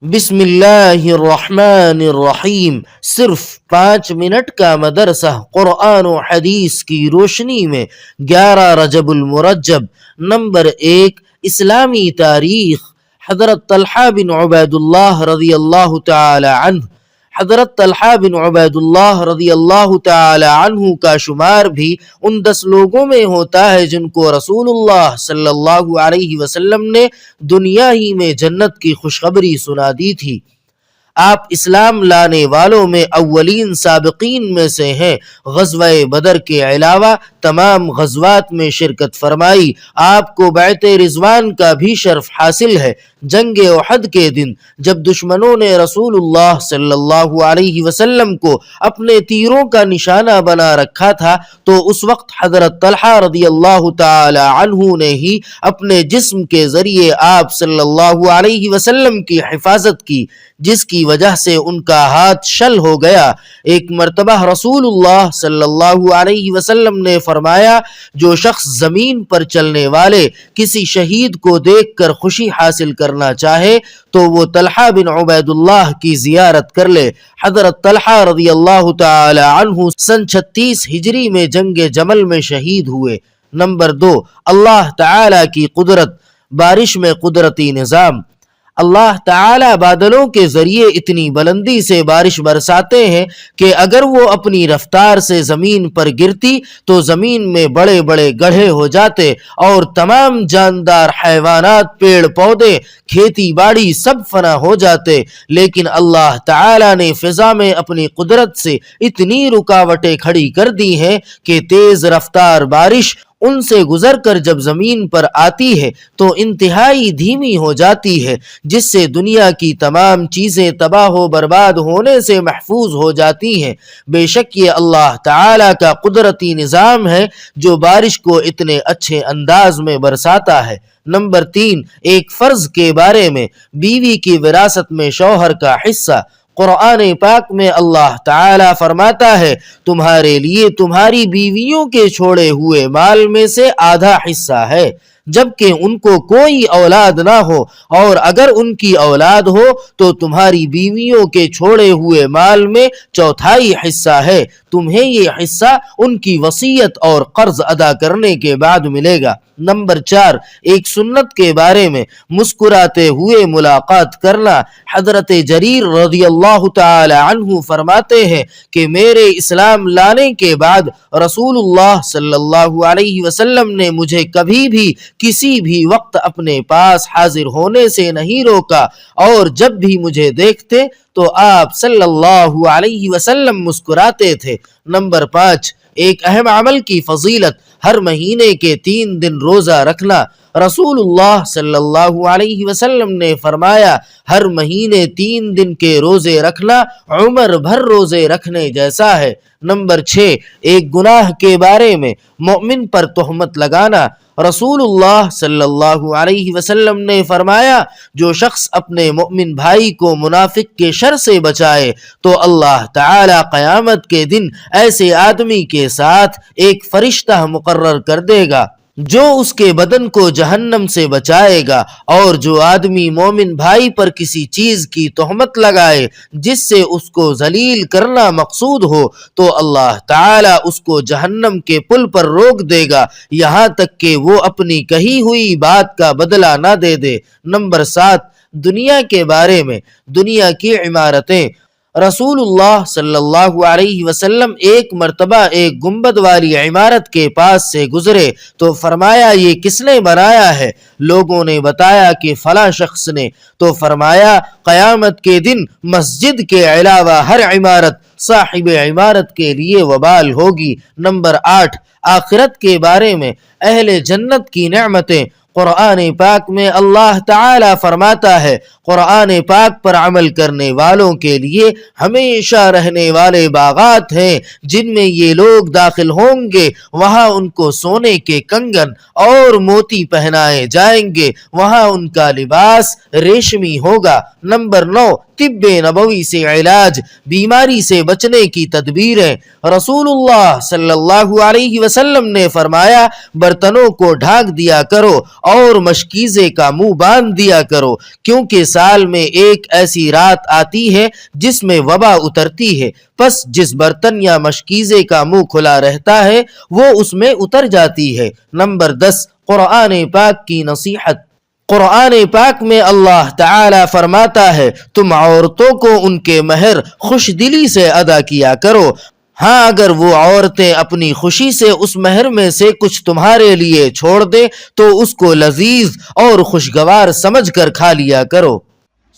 بسم اللہ الرحمن الرحیم۔ صرف 5 منٹ کا مدرسہ قرآن و حدیث کی روشنی میں 11 رجب المرجب۔ نمبر 1، اسلامی تاریخ۔ حضرت طلحہ بن عبید اللہ رضی اللہ تعالی عنہ۔ حضرت طلحہ بن عبید اللہ رضی اللہ تعالی عنہ کا شمار بھی ان 10 لوگوں میں ہوتا ہے جن کو رسول اللہ صلی اللہ علیہ وسلم نے دنیا ہی میں جنت کی خوشخبری سنا دی تھی۔ آپ اسلام لانے والوں میں اولین سابقین میں سے ہیں۔ غزوہ بدر کے علاوہ تمام غزوات میں شرکت فرمائی۔ آپ کو بیعت رضوان کا بھی شرف حاصل ہے۔ جنگ احد کے دن جب دشمنوں نے رسول اللہ صلی اللہ علیہ وسلم کو اپنے تیروں کا نشانہ بنا رکھا تھا تو اس وقت حضرت طلحہ رضی اللہ تعالی عنہ نے ہی اپنے جسم کے ذریعے آپ صلی اللہ علیہ وسلم کی حفاظت کی، جس کی وجہ سے ان کا ہاتھ شل ہو گیا۔ ایک مرتبہ رسول اللہ صلی اللہ علیہ وسلم نے فرمایا، جو شخص زمین پر چلنے والے کسی شہید کو دیکھ کر خوشی حاصل کرنا چاہے تو وہ طلحہ بن عبید اللہ کی زیارت کر لے۔ حضرت طلحہ رضی اللہ تعالی عنہ سن 36 ہجری میں جنگ جمل میں شہید ہوئے۔ نمبر 2، اللہ تعالی کی قدرت۔ بارش میں قدرتی نظام۔ اللہ تعالی بادلوں کے ذریعے اتنی بلندی سے بارش برساتے ہیں کہ اگر وہ اپنی رفتار سے زمین پر گرتی تو زمین میں بڑے بڑے گڑھے ہو جاتے اور تمام جاندار حیوانات، پیڑ پودے، کھیتی باڑی سب فنا ہو جاتے، لیکن اللہ تعالی نے فضا میں اپنی قدرت سے اتنی رکاوٹیں کھڑی کر دی ہیں کہ تیز رفتار بارش ان سے گزر کر جب زمین پر آتی ہے تو انتہائی دھیمی ہو جاتی ہے، جس سے دنیا کی تمام چیزیں تباہ و برباد ہونے سے محفوظ ہو جاتی ہیں۔ بے شک یہ اللہ تعالی کا قدرتی نظام ہے جو بارش کو اتنے اچھے انداز میں برساتا ہے۔ نمبر 3، ایک فرض کے بارے میں، بیوی کی وراثت میں شوہر کا حصہ۔ قرآن پاک میں اللہ تعالی فرماتا ہے، تمہارے لیے تمہاری بیویوں کے چھوڑے ہوئے مال میں سے آدھا حصہ ہے جبکہ ان کو کوئی اولاد نہ ہو، اور اگر ان کی اولاد ہو تو تمہاری بیویوں کے چھوڑے ہوئے مال میں 1/4 حصہ ہے۔ تمہیں یہ حصہ ان کی وصیت اور قرض ادا کرنے کے بعد ملے گا۔ نمبر 4، ایک سنت کے بارے میں، مسکراتے ہوئے ملاقات کرنا۔ حضرت جریر رضی اللہ تعالی عنہ فرماتے ہیں کہ میرے اسلام لانے کے بعد رسول اللہ صلی اللہ علیہ وسلم نے مجھے کبھی بھی کسی بھی وقت اپنے پاس حاضر ہونے سے نہیں روکا، اور جب بھی مجھے دیکھتے تو آپ صلی اللہ علیہ وسلم مسکراتے تھے۔ نمبر 5، ایک اہم عمل کی فضیلت، ہر مہینے کے 3 دن روزہ رکھنا۔ رسول اللہ صلی اللہ علیہ وسلم نے فرمایا، ہر مہینے 3 دن کے روزے رکھنا عمر بھر روزے رکھنے جیسا ہے۔ نمبر 6، ایک گناہ کے بارے میں، مومن پر تہمت لگانا۔ رسول اللہ صلی اللہ علیہ وسلم نے فرمایا، جو شخص اپنے مومن بھائی کو منافق کے شر سے بچائے تو اللہ تعالی قیامت کے دن ایسے آدمی کے ساتھ ایک فرشتہ مقرر کر دے گا جو اس کے بدن کو جہنم سے بچائے گا، اور جو آدمی مومن بھائی پر کسی چیز کی تہمت لگائے جس سے اس کو ذلیل کرنا مقصود ہو تو اللہ تعالی اس کو جہنم کے پل پر روک دے گا یہاں تک کہ وہ اپنی کہی ہوئی بات کا بدلہ نہ دے دے۔ نمبر 7، دنیا کے بارے میں، دنیا کی عمارتیں۔ رسول اللہ صلی اللہ علیہ وسلم ایک مرتبہ ایک گنبد والی عمارت کے پاس سے گزرے تو فرمایا، یہ کس نے بنایا ہے؟ لوگوں نے بتایا کہ فلاں شخص نے۔ تو فرمایا، قیامت کے دن مسجد کے علاوہ ہر عمارت صاحب عمارت کے لیے وبال ہوگی۔ نمبر 8، آخرت کے بارے میں، اہل جنت کی نعمتیں۔ قرآن پاک میں اللہ تعالی فرماتا ہے، قرآن پاک پر عمل کرنے والوں کے لیے ہمیشہ رہنے والے باغات ہیں جن میں یہ لوگ داخل ہوں گے، وہاں ان کو سونے کے کنگن اور موتی پہنائے جائیں گے، وہاں ان کا لباس ریشمی ہوگا۔ نمبر 9، طب نبوی سے علاج، بیماری سے بچنے کی تدبیریں۔ رسول اللہ صلی اللہ علیہ وسلم نے فرمایا، برتنوں کو ڈھانک دیا کرو اور مشکیزے کا منہ باندھ دیا کرو، کیونکہ سال میں ایک ایسی رات آتی ہے جس میں وبا اترتی ہے، پس جس برتن یا مشکیزے کا منہ کھلا رہتا ہے وہ اس میں اتر جاتی ہے۔ نمبر 10، قرآن پاک کی نصیحت۔ قرآن پاک میں اللہ تعالی فرماتا ہے تم عورتوں کو ان کے مہر خوش دلی سے ادا کیا کرو، ہاں اگر وہ عورتیں اپنی خوشی سے اس مہر میں سے کچھ تمہارے لیے چھوڑ دیں تو اس کو لذیذ اور خوشگوار سمجھ کر کھا لیا کرو۔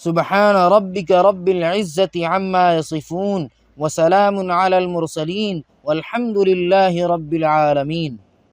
سبحان ربک رب العزت عما یصفون وسلام علی المرسلین والحمد للہ رب العالمین۔